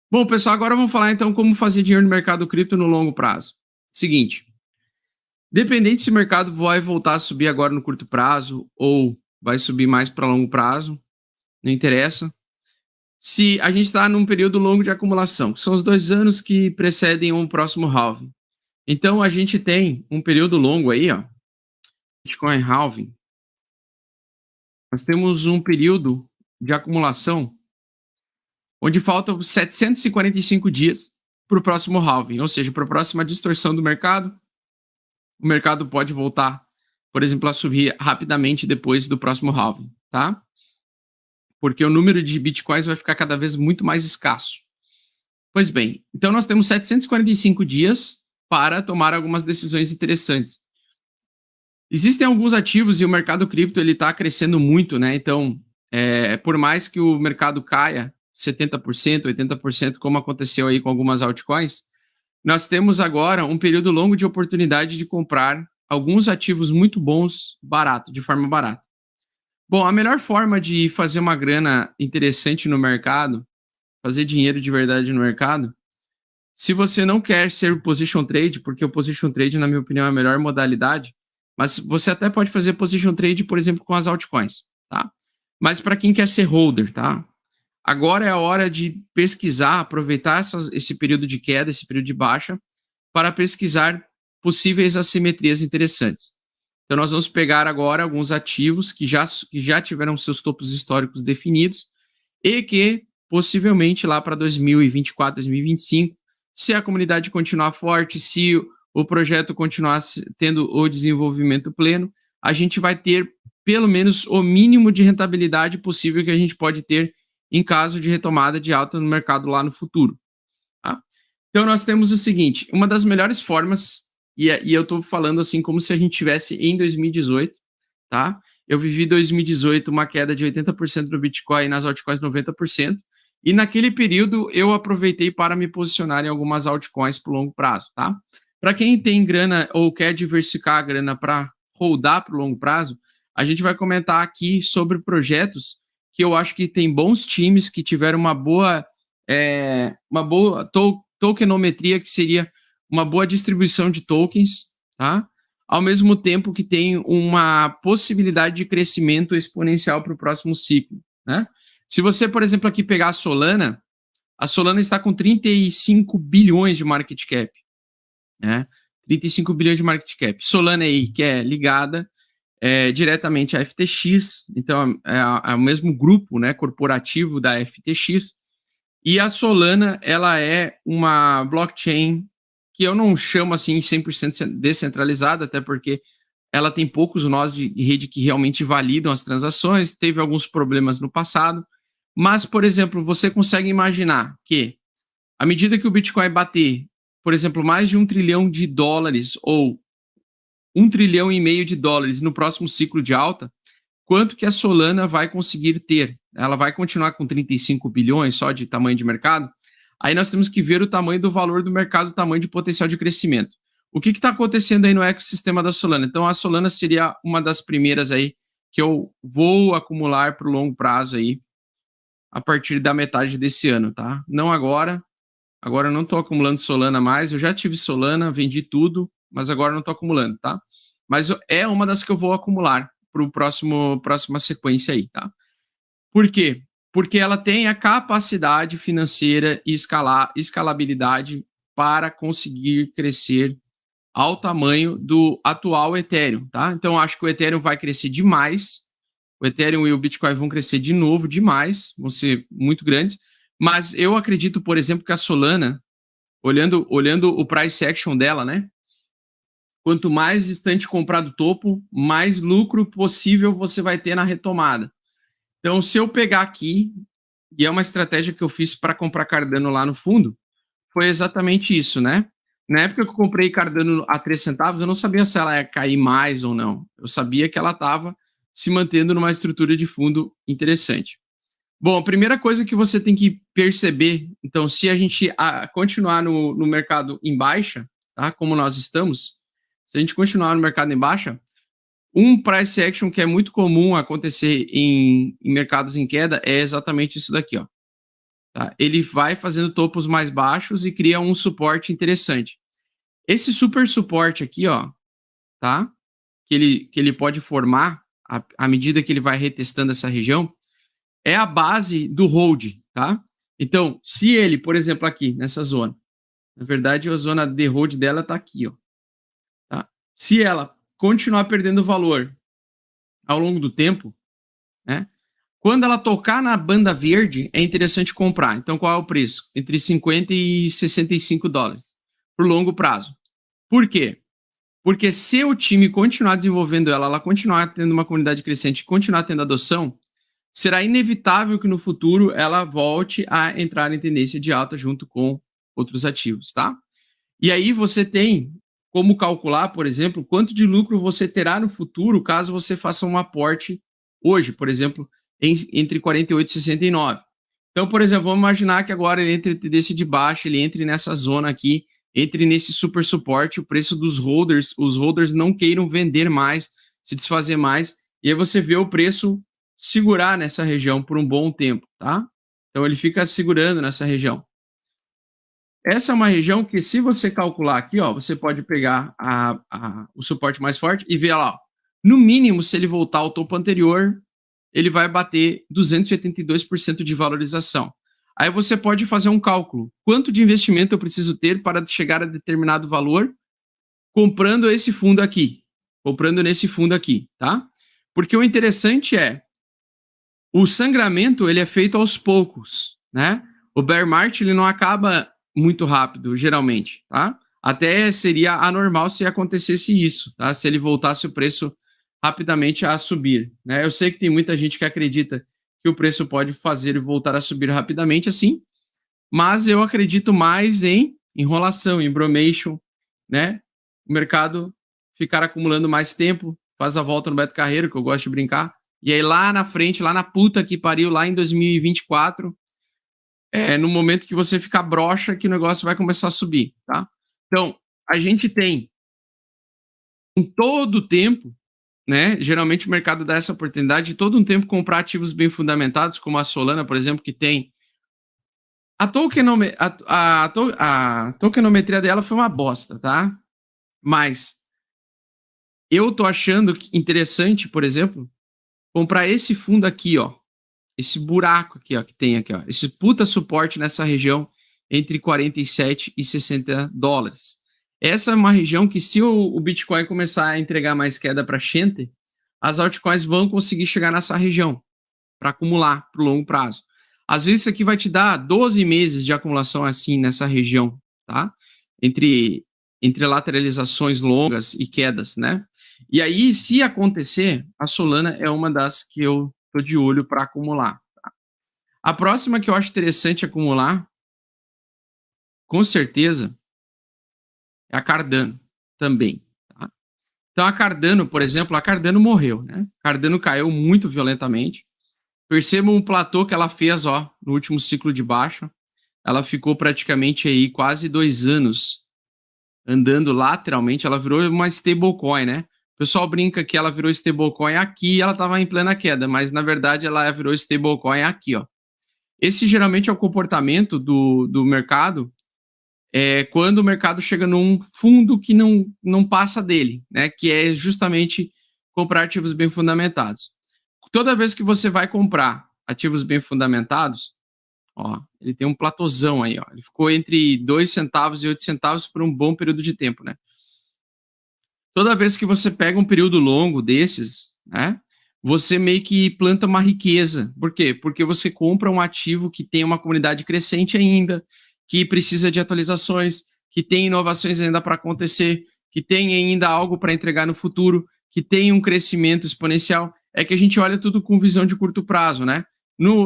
Bom, pessoal, agora vamos falar então como fazer dinheiro no mercado cripto no longo prazo. Seguinte, dependente se o mercado vai voltar a subir agora no curto prazo ou vai subir mais para longo prazo, não interessa. Se a gente está num período longo de acumulação, que são os 2 anos que precedem um próximo halving. Então a gente tem um período longo aí, ó, Bitcoin halving. Nós temos um período de acumulação onde faltam 745 dias para o próximo halving, ou seja, para a próxima distorção do mercado. O mercado pode voltar, por exemplo, a subir rapidamente depois do próximo halving, tá? Porque o número de bitcoins vai ficar cada vez muito mais escasso. Pois bem, então nós temos 745 dias para tomar algumas decisões interessantes. Existem alguns ativos e o mercado cripto ele está crescendo muito, né? Então, por mais que o mercado caia 70%, 80%, como aconteceu aí com algumas altcoins, nós temos agora um período longo de oportunidade de comprar alguns ativos muito bons, barato, de forma barata. Bom, a melhor forma de fazer uma grana interessante no mercado, fazer dinheiro de verdade no mercado, se você não quer ser o position trade, porque o position trade, na minha opinião, é a melhor modalidade, mas você até pode fazer position trade, por exemplo, com as altcoins, tá? Mas para quem quer ser holder, tá? Agora é a hora de pesquisar, aproveitar esse período de queda, esse período de baixa, para pesquisar possíveis assimetrias interessantes. Então, nós vamos pegar agora alguns ativos que já tiveram seus topos históricos definidos e que, possivelmente, lá para 2024, 2025, se a comunidade continuar forte, se o projeto continuar tendo o desenvolvimento pleno, a gente vai ter pelo menos o mínimo de rentabilidade possível que a gente pode ter em caso de retomada de alta no mercado lá no futuro. Tá? Então, nós temos o seguinte, uma das melhores formas, e eu estou falando assim como se a gente tivesse em 2018, tá? Eu vivi 2018 uma queda de 80% do Bitcoin e nas altcoins 90%, e naquele período eu aproveitei para me posicionar em algumas altcoins por longo prazo, tá? Para quem tem grana ou quer diversificar a grana para holdar para o longo prazo, a gente vai comentar aqui sobre projetos que eu acho que tem bons times que tiveram uma boa tokenometria, que seria uma boa distribuição de tokens, tá? Ao mesmo tempo que tem uma possibilidade de crescimento exponencial para o próximo ciclo, né? Se você, por exemplo, aqui pegar a Solana está com 35 bilhões de market cap, né? 35 bilhões de market cap. Solana aí, que é ligada diretamente à FTX, então é o mesmo grupo, né, corporativo da FTX, e a Solana, ela é uma blockchain que eu não chamo assim 100% descentralizada, até porque ela tem poucos nós de rede que realmente validam as transações, teve alguns problemas no passado, mas, por exemplo, você consegue imaginar que, à medida que o Bitcoin bater, por exemplo, mais de US$ 1 trilhão ou US$ 1,5 trilhão no próximo ciclo de alta, quanto que a Solana vai conseguir ter? Ela vai continuar com 35 bilhões só de tamanho de mercado? Aí nós temos que ver o tamanho do valor do mercado, o tamanho de potencial de crescimento. O que está acontecendo aí no ecossistema da Solana? Então, a Solana seria uma das primeiras aí que eu vou acumular para o longo prazo aí, a partir da metade desse ano, tá? Não agora. Agora eu não estou acumulando Solana mais. Eu já tive Solana, vendi tudo, mas agora não estou acumulando, tá? Mas é uma das que eu vou acumular para o próxima sequência aí, tá? Por quê? Porque ela tem a capacidade financeira e escalabilidade para conseguir crescer ao tamanho do atual Ethereum, tá? Então, acho que o Ethereum vai crescer demais, o Ethereum e o Bitcoin vão crescer de novo demais, vão ser muito grandes, mas eu acredito, por exemplo, que a Solana, olhando o price action dela, né? Quanto mais distante comprar do topo, mais lucro possível você vai ter na retomada. Então, se eu pegar aqui, e é uma estratégia que eu fiz para comprar Cardano lá no fundo, foi exatamente isso, né? Na época que eu comprei Cardano a 3 centavos, eu não sabia se ela ia cair mais ou não. Eu sabia que ela estava se mantendo numa estrutura de fundo interessante. Bom, a primeira coisa que você tem que perceber, então, se a gente continuar no mercado em baixa, tá? Como nós estamos, se a gente continuar no mercado em baixa, um price action que é muito comum acontecer em mercados em queda é exatamente isso daqui, ó. tá? Ele vai fazendo topos mais baixos e cria um suporte interessante. Esse super suporte aqui, ó, tá? Que ele pode formar à medida que ele vai retestando essa região, é a base do hold, tá? Então, se ele, por exemplo, aqui nessa zona, na verdade a zona de hold dela tá aqui, ó, tá? Se ela continuar perdendo valor ao longo do tempo, né? Quando ela tocar na banda verde, é interessante comprar. Então, qual é o preço? Entre 50 e 65 dólares por longo prazo. Por quê? Porque se o time continuar desenvolvendo ela, ela continuar tendo uma comunidade crescente, continuar tendo adoção, será inevitável que no futuro ela volte a entrar em tendência de alta junto com outros ativos, tá? E aí você tem como calcular, por exemplo, quanto de lucro você terá no futuro caso você faça um aporte hoje, por exemplo, entre 48 e 69. Então, por exemplo, vamos imaginar que agora ele entre tendência de baixa, ele entre nessa zona aqui, entre nesse super suporte, o preço dos holders, os holders não queiram vender mais, se desfazer mais, e aí você vê o preço segurar nessa região por um bom tempo, tá? Então ele fica segurando nessa região. Essa é uma região que, se você calcular aqui, ó, você pode pegar o suporte mais forte e ver lá, ó, no mínimo, se ele voltar ao topo anterior, ele vai bater 282% de valorização. Aí você pode fazer um cálculo. Quanto de investimento eu preciso ter para chegar a determinado valor comprando esse fundo aqui? Comprando nesse fundo aqui, tá? Porque o interessante é, o sangramento, ele é feito aos poucos, né? O bear market, ele não acaba muito rápido, geralmente, tá? Até seria anormal se acontecesse isso, tá? Se ele voltasse o preço rapidamente a subir, né? Eu sei que tem muita gente que acredita que o preço pode fazer voltar a subir rapidamente assim, mas eu acredito mais em enrolação, em bromation, né? O mercado ficar acumulando mais tempo, faz a volta no Beto Carreiro, que eu gosto de brincar, e aí lá na frente, lá na puta que pariu, lá em 2024, no momento que você ficar broxa, que o negócio vai começar a subir, tá? Então, a gente tem em todo o tempo, né? Geralmente o mercado dá essa oportunidade de todo um tempo comprar ativos bem fundamentados, como a Solana, por exemplo, que tem a tokenometria dela foi uma bosta, tá? Mas eu tô achando interessante, por exemplo, comprar esse fundo aqui, ó. Esse buraco aqui, ó, que tem aqui, ó. Esse puta suporte nessa região entre 47 e 60 dólares. Essa é uma região que, se o Bitcoin começar a entregar mais queda para Shente, as altcoins vão conseguir chegar nessa região para acumular para o longo prazo. Às vezes isso aqui vai te dar 12 meses de acumulação assim nessa região, tá? Entre lateralizações longas e quedas, né? E aí, se acontecer, a Solana é uma das que eu tô de olho para acumular. Tá? A próxima que eu acho interessante acumular, com certeza, é a Cardano também. Tá? Então, a Cardano, por exemplo, a Cardano morreu, né? A Cardano caiu muito violentamente. Percebam um platô que ela fez, ó, no último ciclo de baixa. Ela ficou praticamente aí quase 2 anos andando lateralmente. Ela virou uma stablecoin, né? O pessoal brinca que ela virou stablecoin aqui e ela estava em plena queda, mas na verdade ela virou stablecoin aqui, ó. Esse geralmente é o comportamento do mercado quando o mercado chega num fundo que não passa dele, né? Que é justamente comprar ativos bem fundamentados. Toda vez que você vai comprar ativos bem fundamentados, ó, ele tem um platôzão aí, ó. Ele ficou entre 2 centavos e 8 centavos por um bom período de tempo, né? Toda vez que você pega um período longo desses, né, você meio que planta uma riqueza. Por quê? Porque você compra um ativo que tem uma comunidade crescente ainda, que precisa de atualizações, que tem inovações ainda para acontecer, que tem ainda algo para entregar no futuro, que tem um crescimento exponencial. É que a gente olha tudo com visão de curto prazo, né?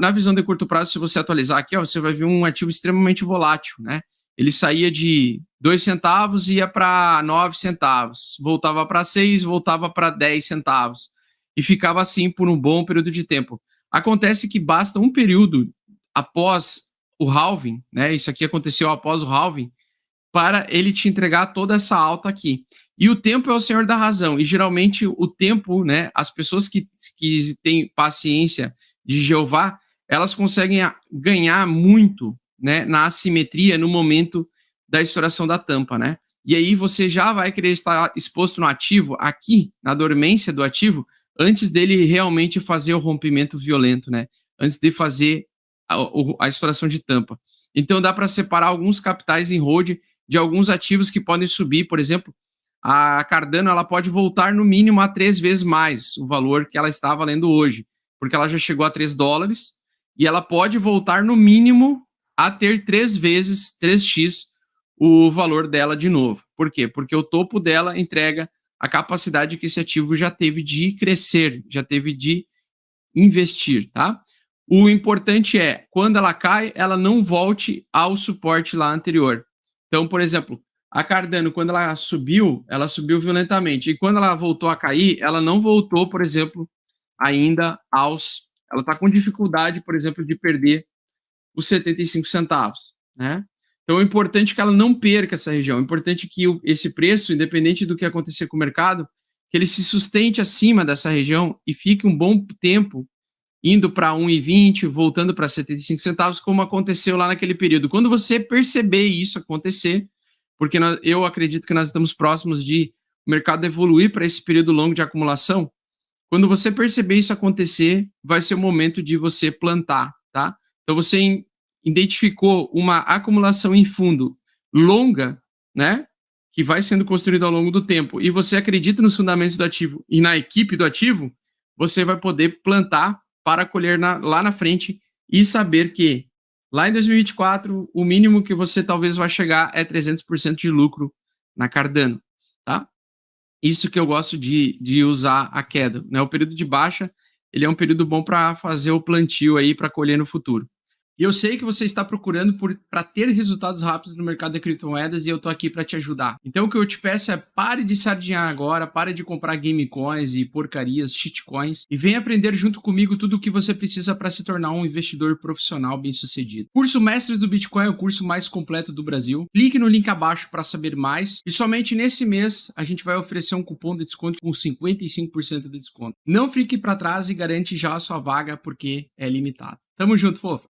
Na visão de curto prazo, se você atualizar aqui, ó, você vai ver um ativo extremamente volátil, né? Ele saía de 2 centavos e ia para 9 centavos, voltava para 6, voltava para 10 centavos, e ficava assim por um bom período de tempo. Acontece que basta um período após o halving, né? Isso aqui aconteceu após o halving, para ele te entregar toda essa alta aqui. E o tempo é o senhor da razão, e geralmente o tempo, né, as pessoas que têm paciência de Jeová, elas conseguem ganhar muito, né, na assimetria no momento da estouração da tampa, né? E aí você já vai querer estar exposto no ativo, aqui, na dormência do ativo, antes dele realmente fazer o rompimento violento, né? Antes de fazer a estouração de tampa. Então dá para separar alguns capitais em hold de alguns ativos que podem subir, por exemplo, a Cardano ela pode voltar no mínimo a 3 vezes mais o valor que ela está valendo hoje, porque ela já chegou a $3 e ela pode voltar no mínimo a ter 3 vezes, 3x o valor dela de novo. Por quê? Porque o topo dela entrega a capacidade que esse ativo já teve de crescer, já teve de investir, tá? O importante é, quando ela cai, ela não volte ao suporte lá anterior. Então, por exemplo, a Cardano, quando ela subiu violentamente. E quando ela voltou a cair, ela não voltou, por exemplo, ainda aos... Ela está com dificuldade, por exemplo, de perder os 75 centavos, né? Então, é importante que ela não perca essa região. É importante que esse preço, independente do que acontecer com o mercado, que ele se sustente acima dessa região e fique um bom tempo indo para 1,20, voltando para 75 centavos, como aconteceu lá naquele período. Quando você perceber isso acontecer, porque eu acredito que nós estamos próximos de o mercado evoluir para esse período longo de acumulação, quando você perceber isso acontecer, vai ser o momento de você plantar, tá? Então você identificou uma acumulação em fundo longa, né? Que vai sendo construída ao longo do tempo, e você acredita nos fundamentos do ativo e na equipe do ativo, você vai poder plantar para colher lá na frente e saber que lá em 2024 o mínimo que você talvez vai chegar é 300% de lucro na Cardano, tá? Isso que eu gosto de usar a queda, né? O período de baixa, ele é um período bom para fazer o plantio aí para colher no futuro. E eu sei que você está procurando para ter resultados rápidos no mercado de criptomoedas e eu tô aqui para te ajudar. Então o que eu te peço é pare de sardinhar agora, pare de comprar game coins e porcarias, shitcoins e venha aprender junto comigo tudo o que você precisa para se tornar um investidor profissional bem-sucedido. Curso Mestres do Bitcoin é o curso mais completo do Brasil. Clique no link abaixo para saber mais e somente nesse mês a gente vai oferecer um cupom de desconto com 55% de desconto. Não fique para trás e garante já a sua vaga porque é limitado. Tamo junto, fofo!